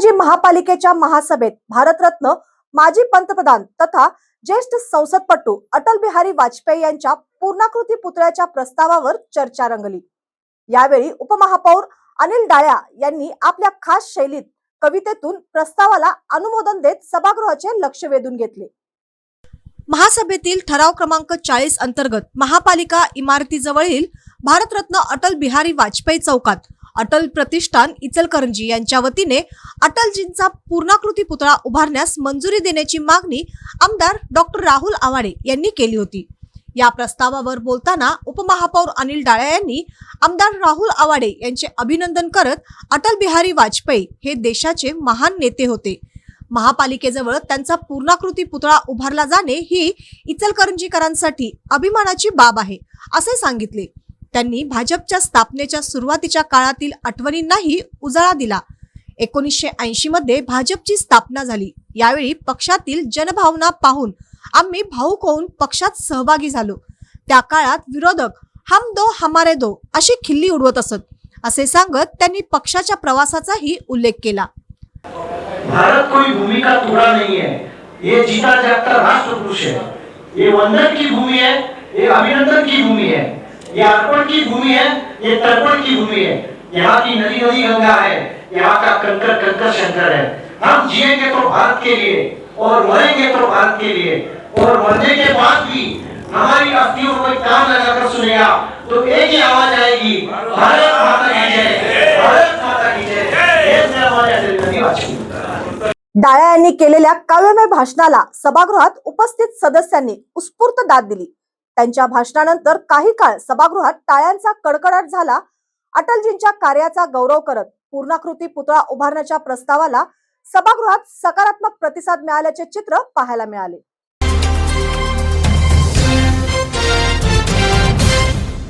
रोजी महापालिकेच्या महासभेत भारतरत्न माजी पंतप्रधान तथा ज्येष्ठ संसदपटू अटल बिहारी वाजपेयी यांच्या पूर्णाकृती पुतळ्याच्या प्रस्तावावर चर्चा रंगली। यावेळी उपमहापौर अनिल डाळ्या यांनी आपल्या खास शैलीत कवितेतून प्रस्तावाला अनुमोदन देत सभागृहाचे लक्ष वेधून घेतले। महासभेतील ठराव क्रमांक 40 अंतर्गत महापालिका इमारतीजवळील भारतरत्न अटल बिहारी वाजपेयी चौकात अटल प्रतिष्ठान इचलकरंजी यांच्या वतीने अटलजींचा पूर्णाकृती पुतळा उभारण्यास मंजुरी देण्याची मागणी आमदार डॉक्टर राहुल आवाडे यांनी केली होती। या प्रस्तावावर बोलताना उपमहापौर अनिल डाळ्या यांनी आमदार राहुल आवाडे यांचे अभिनंदन करत अटल बिहारी वाजपेयी हे देशाचे महान नेते होते। महापालिकेजवळ त्यांचा पूर्णाकृती पुतळा उभारला जाणे ही इचलकरंजीकरांसाठी अभिमानाची बाब आहे असे सांगितले। त्यांनी भाजपच्या स्थापनेच्या सुरुवातीच्या काळातील आठवणींनाही उजाळा दिला। 1980 मध्ये भाजपची स्थापना झाली। यावेळी पक्षातील जनभावना पाहून आम्ही भावुक होऊन पक्षात सहभागी झालो। त्या काळात विरोधक हम दो हमारे दो अशी खिल्ली उडवत असत असे सांगत त्यांनी पक्षाच्या प्रवासाचाही उल्लेख केला। भारत कोई भूमि का टुकड़ा नहीं है, ये जीता जागता राष्ट्र पुरुष है। ये वंदन की भूमि है, ये अभिनंदन की भूमि है, ये अर्पण की भूमि है, ये तर्पण की भूमि है। यहाँ की नदी नदी गंगा है, यहाँ का कंकर कंकर शंकर है। हम जिएंगे तो भारत के लिए और मरेंगे तो भारत के लिए, और मरने के बाद भी हमारी अस्थियों को कान लगाकर सुनेगा तो एक ही आवाज आएगी, भारत माता की जय, भारत माता की जय। डाळ्या यांनी केलेल्या काव्यमय भाषणाला सभागृहात उपस्थित सदस्यांनी उत्स्फूर्त दाद दिली। त्यांच्या भाषणानंतर काही काळ सभागृहात टाळ्यांचा कडकडाट झाला। अटलजींच्या कार्याचा गौरव करत पूर्णाकृती पुतळा उभारण्याच्या प्रस्तावाला सभागृहात सकारात्मक प्रतिसाद मिळाल्याचे चित्र पाहायला मिळाले।